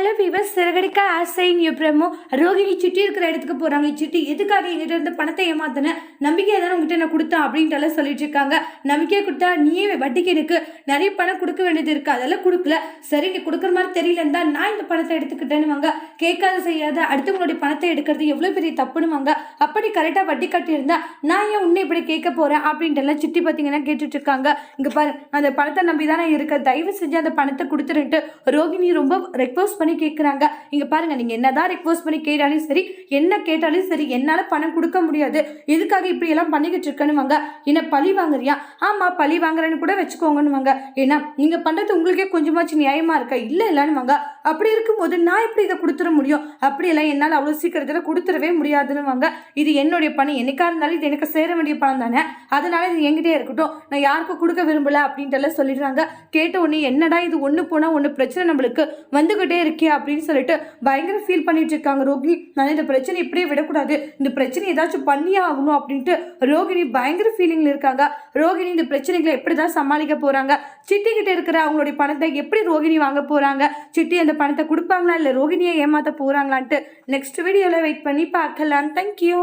Hello viewers, Siragadikka ஆசையின் promo Rohini city இருக்கிற இடத்துக்கு போகிறாங்க. சிட்டி எதுக்காக எங்கிட்ட இருந்து பணத்தை ஏமாத்தின நம்பிக்கையை தானே உங்ககிட்ட நான் கொடுத்தேன் அப்படின்ட்டு சொல்லிட்டு இருக்காங்க. நம்பிக்கையை கொடுத்தா நீயே வட்டிக்கு எனக்கு நிறைய பணம் கொடுக்க வேண்டியது இருக்கு, அதெல்லாம் கொடுக்கல. சரி, நீ கொடுக்குற மாதிரி தெரியலன்னு தான் நான் இந்த பணத்தை எடுத்துக்கிட்டேன்னு வாங்க. கேட்காத செய்யாத அடுத்தவங்களுடைய பணத்தை எடுக்கிறது எவ்வளோ பெரிய தப்புன்னு வாங்க. அப்படி கரெக்டாக வட்டி கட்டியிருந்தா நான் ஏன் உன்னை இப்படி கேட்க போகிறேன் அப்படின்ட்டு சிட்டி பார்த்தீங்கன்னா கேட்டுட்டு இருக்காங்க. இங்கே பாரு, அந்த பணத்தை நம்பி தானே இருக்க, தயவு செஞ்சு அந்த பணத்தை கொடுத்துருன்ட்டு ரோகிணி ரொம்ப ரெக்வஸ்ட் பண்ணி கேட்குறாங்க. இங்க பாருங்க, நீங்க என்னதான் ரிக்வெஸ்ட் பண்ணி கேட்டாலும் சரி, என்ன கேட்டாலும் சரி, என்னால பணம் கொடுக்க முடியாது. எதுக்காக இப்படி எல்லாம் பண்ணிக்கிட்டு இருக்கணுவாங்க. என்ன பழி வாங்குறியா? ஆமா, பழி வாங்குறேன்னு கூட வச்சுக்கோங்கன்னு. ஏன்னா நீங்க பண்றது உங்களுக்கே கொஞ்சமாச்சு நியாயமா இருக்கா? இல்லைன்னு. அப்படி இருக்கும்போது நான் எப்படி இதை கொடுத்துட முடியும்? அப்படியெல்லாம் என்னால் அவ்வளோ சீக்கிரத்தில் கொடுத்துடவே முடியாதுன்னு. இது என்னுடைய பணம், என்னைக்கா இருந்தாலும் இது எனக்கு சேர வேண்டிய பணம் தானே, அதனால இது என்கிட்டே இருக்கட்டும், நான் யாருக்கும் கொடுக்க விரும்பல அப்படின்ட்டு சொல்லிடுறாங்க. கேட்ட உடனே என்னடா இது, ஒன்று போனால் ஒன்று பிரச்சனை நம்மளுக்கு வந்துகிட்டே இருக்கியா அப்படின்னு சொல்லிட்டு பயங்கர ஃபீல் பண்ணிட்டு இருக்காங்க ரோகிணி. நான் இந்த பிரச்சனை இப்படியே விடக்கூடாது, இந்த பிரச்சனை ஏதாச்சும் பண்ணியே ஆகணும் அப்படின்ட்டு ரோகிணி பயங்கர ஃபீலிங்ல இருக்காங்க. ரோகிணி இந்த பிரச்சனைகளை எப்படிதான் சமாளிக்க போறாங்க? சிட்டி கிட்ட இருக்கிற அவங்களுடைய பணத்தை எப்படி ரோகிணி வாங்க போறாங்க? சிட்டி அந்த பணத்தை கொடுப்பாங்களா இல்லை ரோகிணியை ஏமாத்த போறாங்களான்ட்டு நெக்ஸ்ட் வீடியோல வெயிட் பண்ணி பார்க்கலாம். தேங்க்யூ.